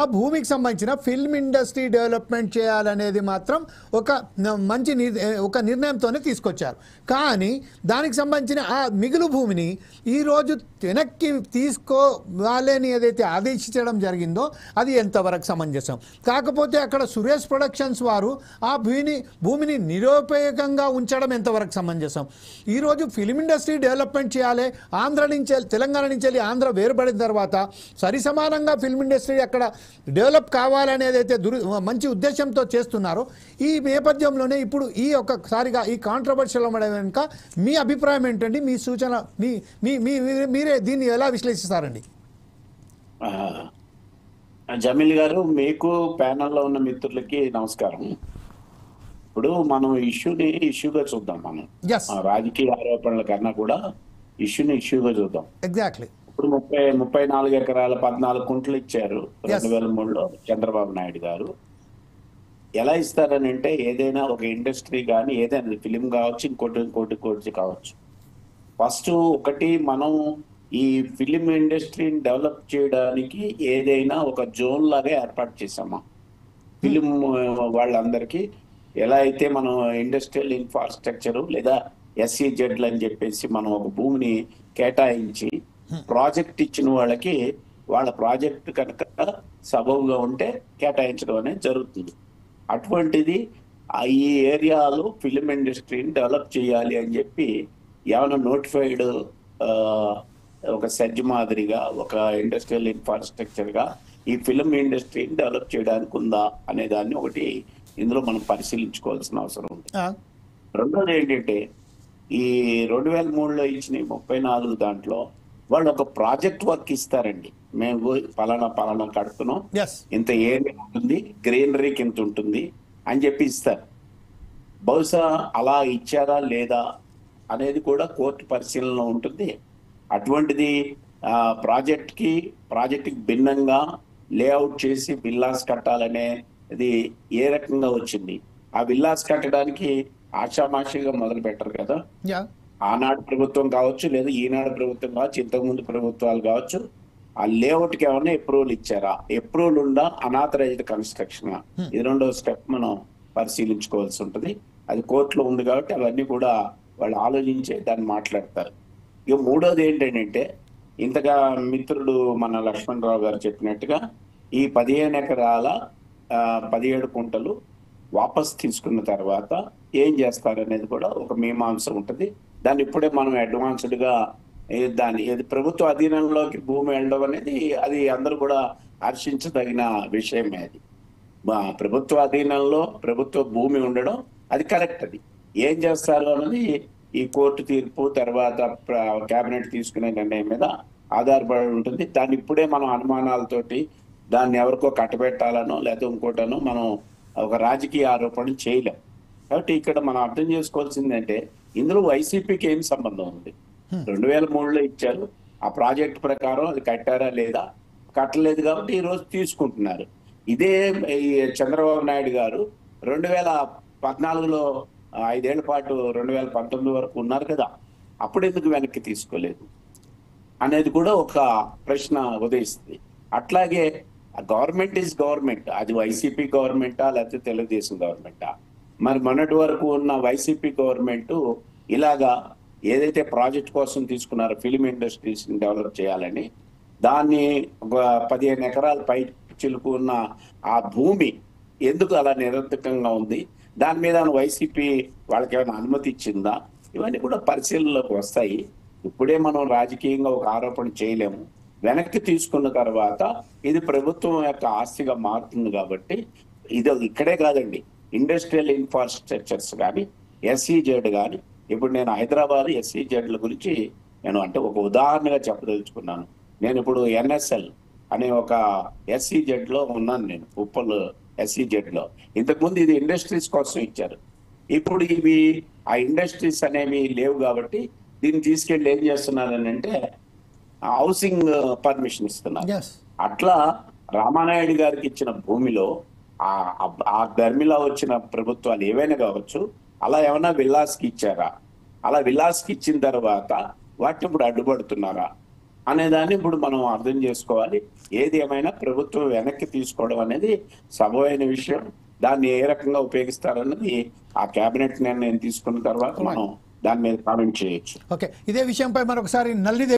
ఆ భూమికి సంబంధించిన ఫిల్మ్ ఇండస్ట్రీ డెవలప్మెంట్ చేయాలనేది మాత్రం ఒక మంచి ఒక నిర్ణయంతోనే తీసుకొచ్చారు. కానీ దానికి సంబంధించిన ఆ మిగులు భూమిని ఈరోజు వెనక్కి తీసుకోవాలని ఏదైతే ఆదేశించడం జరిగిందో అది ఎంతవరకు సమంజసం? కాకపోతే అక్కడ సురేష్ ప్రొడక్షన్స్ వారు ఆ భూమిని నిరుపయోగంగా ఉంచడం ఎంతవరకు సమంజసం? ఈరోజు ఫిల్మ్ ఇండస్ట్రీ డెవలప్మెంట్ చేయాలి, ఆంధ్ర నుంచి తెలంగాణ నుంచి వెళ్ళి ఆంధ్ర వేరుపడిన తర్వాత సరి సమానంగా ఫిల్మ్ ఇండస్ట్రీ అక్కడ డెవలప్ కావాలనేది అయితే మంచి ఉద్దేశంతో చేస్తున్నారో ఈ నేపథ్యంలోనే ఇప్పుడు ఈ ఒక్కసారిగా ఈ కాంట్రవర్షియల్ వెనుక మీ అభిప్రాయం ఏంటండి? మీ సూచన మీరే దీన్ని ఎలా విశ్లేషిస్తారండి? జమీల్ గారు, మీకు ప్యానల్లో ఉన్న మిత్రులకి నమస్కారం. ఇప్పుడు మనం ఇష్యూగా చూద్దాం. మనం రాజకీయ ఆరోపణల కన్నా కూడా ఇష్యూగా చూద్దాం. ఎగ్జాక్ట్లీ. ఇప్పుడు 34 ఎకరాల 14 కుంటలు ఇచ్చారు 2003లో చంద్రబాబు నాయుడు గారు. ఎలా ఇస్తారని అంటే, ఏదైనా ఒక ఇండస్ట్రీ కానీ ఏదైనా ఫిలిం కావచ్చు, ఇంకోటి కావచ్చు, ఫస్ట్ ఒకటి మనం ఈ ఫిలిం ఇండస్ట్రీని డెవలప్ చేయడానికి ఏదైనా ఒక జోన్ లాగా ఏర్పాటు చేసామా ఫిలిం వాళ్ళందరికీ? ఎలా అయితే మనం ఇండస్ట్రియల్ ఇన్ఫ్రాస్ట్రక్చర్ లేదా SEZలు అని చెప్పేసి మనం ఒక భూమిని కేటాయించి ప్రాజెక్ట్ ఇచ్చిన వాళ్ళకి వాళ్ళ ప్రాజెక్ట్ కనుక సబబుగా ఉంటే కేటాయించడం అనేది జరుగుతుంది. అటువంటిది ఈ ఏరియాలో ఫిలిం ఇండస్ట్రీని డెవలప్ చేయాలి అని చెప్పి ఏమైనా నోటిఫైడ్ ఒక సెజ్ మాదిరిగా ఒక ఇండస్ట్రియల్ ఇన్ఫ్రాస్ట్రక్చర్గా ఈ ఫిలిం ఇండస్ట్రీని డెవలప్ చేయడానికి ఉందా అనే దాన్ని ఒకటి ఇందులో మనం పరిశీలించుకోవాల్సిన అవసరం ఉంది. రెండోది ఏంటంటే, ఈ 2003లో ఇచ్చిన 34 దాంట్లో వాళ్ళు ఒక ప్రాజెక్ట్ వర్క్ ఇస్తారండి. మేము పలానా కడుతున్నాం, ఇంత ఏరియా ఉంటుంది, గ్రీనరీకి ఇంత ఉంటుంది అని చెప్పి ఇస్తారు. బహుశా అలా ఇచ్చారా లేదా అనేది కూడా కోర్టు పరిశీలనలో ఉంటుంది. అటువంటిది ప్రాజెక్ట్కి భిన్నంగా లేఅవుట్ చేసి విల్లాస్ కట్టాలనేది ఏ రకంగా వచ్చింది? ఆ విల్లాస్ కట్టడానికి ఆషామాషిగా మొదలు పెట్టరు కదా. ఆనాడు ప్రభుత్వం కావచ్చు, లేదా ఈనాడు ప్రభుత్వం కావచ్చు, ఇంతకుముందు ప్రభుత్వాలు కావచ్చు, ఆ లేఅవుట్కి ఏమన్నా అప్రూవల్ ఇచ్చారా? అప్రూవల్ ఉందా? అనాథరైజ్డ్ కన్స్ట్రక్షన్, ఇది రెండవ స్టెప్ మనం పరిశీలించుకోవాల్సి ఉంటుంది. అది కోర్టులో ఉంది కాబట్టి అవన్నీ కూడా వాళ్ళు ఆలోచించే దాన్ని మాట్లాడతారు. ఇక మూడోది ఏంటంటే, ఇంతగా మిత్రుడు మన లక్ష్మణరావు గారు చెప్పినట్టుగా ఈ 15 ఎకరాల 17 కుంటలు వాపస్ తీసుకున్న తర్వాత ఏం చేస్తారనేది కూడా ఒక మీమాంస ఉంటుంది. దాన్ని ఇప్పుడే మనం అడ్వాన్స్డ్గా ఏది ప్రభుత్వ అధీనంలోకి భూమి వెళ్ళడం అనేది అది అందరూ కూడా హర్షించదగిన విషయమే. అది ప్రభుత్వ అధీనంలో ప్రభుత్వ భూమి ఉండడం అది కరెక్ట్. అది ఏం చేస్తారు అన్నది ఈ కోర్టు తీర్పు తర్వాత కేబినెట్ తీసుకునే నిర్ణయం మీద ఆధారపడి ఉంటుంది. దాన్ని ఇప్పుడే మనం అనుమానాలతోటి దాన్ని ఎవరికో కట్టబెట్టాలనో లేదా ఇంకోటనో మనం ఒక రాజకీయ ఆరోపణ చేయలేం. కాబట్టి ఇక్కడ మనం అర్థం చేసుకోవాల్సిందంటే, ఇందులో వైసీపీకి ఏం సంబంధం ఉంది? 2003లో ఇచ్చారు, ఆ ప్రాజెక్ట్ ప్రకారం అది కట్టారా లేదా? కట్టలేదు కాబట్టి ఈరోజు తీసుకుంటున్నారు. ఇదే చంద్రబాబు నాయుడు గారు 2014లో 5 ఏళ్ల పాటు 2019 వరకు ఉన్నారు కదా, అప్పుడు ఎందుకు వెనక్కి తీసుకోలేదు అనేది కూడా ఒక ప్రశ్న ఉదయిస్తుంది. అట్లాగే గవర్నమెంట్ ఈజ్ గవర్నమెంట్, అది వైసీపీ గవర్నమెంటా లేకపోతే తెలుగుదేశం గవర్నమెంటా? మరి మొన్నటి వరకు ఉన్న వైసీపీ గవర్నమెంట్ ఇలాగా ఏదైతే ప్రాజెక్ట్ కోసం తీసుకున్నారో ఫిలిం ఇండస్ట్రీస్ని డెవలప్ చేయాలని, దాన్ని 15 ఎకరాల పై చిలుకు ఉన్న ఆ భూమి ఎందుకు అలా నిరర్థకంగా ఉంది? దాని మీద వైసీపీ వాళ్ళకి ఏమైనా అనుమతి ఇచ్చిందా? ఇవన్నీ కూడా పరిశీలనలోకి వస్తాయి. ఇప్పుడే మనం రాజకీయంగా ఒక ఆరోపణ చేయలేము. వెనక్కి తీసుకున్న తర్వాత ఇది ప్రభుత్వం యొక్క ఆస్తిగా మారుతుంది కాబట్టి ఇది ఇక్కడే కాదండి, ఇండస్ట్రియల్ ఇన్ఫ్రాస్ట్రక్చర్స్ కానీ SEZ కానీ, ఇప్పుడు నేను హైదరాబాద్ SEZల గురించి నేను అంటే ఒక ఉదాహరణగా చెప్పదలుచుకున్నాను. నేను ఇప్పుడు NSL అనే ఒక SEZలో ఉన్నాను. నేను ఉప్పల్ SEZలో. ఇంతకుముందు ఇది ఇండస్ట్రీస్ కోసం ఇచ్చారు. ఇప్పుడు ఇవి ఆ ఇండస్ట్రీస్ అనేవి లేవు కాబట్టి దీన్ని తీసుకెళ్ళి ఏం చేస్తున్నారని అంటే హౌసింగ్ పర్మిషన్ ఇస్తున్నారు. అట్లా రామానాయుడు గారికి ఇచ్చిన భూమిలో ఆ ధర్మిలో వచ్చిన ప్రభుత్వాలు ఏవైనా కావచ్చు, అలా ఏమైనా విల్లాస్కి ఇచ్చారా? అలా విల్లాస్కి ఇచ్చిన తర్వాత వాటిని ఇప్పుడు అడ్డుపడుతున్నారా? అనేదాన్ని ఇప్పుడు మనం అర్థం చేసుకోవాలి. ఏది ఏమైనా ప్రభుత్వం వెనక్కి తీసుకోవడం అనేది సబైన విషయం. దాన్ని ఏ రకంగా ఉపయోగిస్తారన్నది ఆ కేబినెట్ నిర్ణయం తీసుకున్న తర్వాత మనం దాని మీద కామెంట్ చేయొచ్చు. ఓకే, ఇదే విషయంపై మరొకసారి నల్లి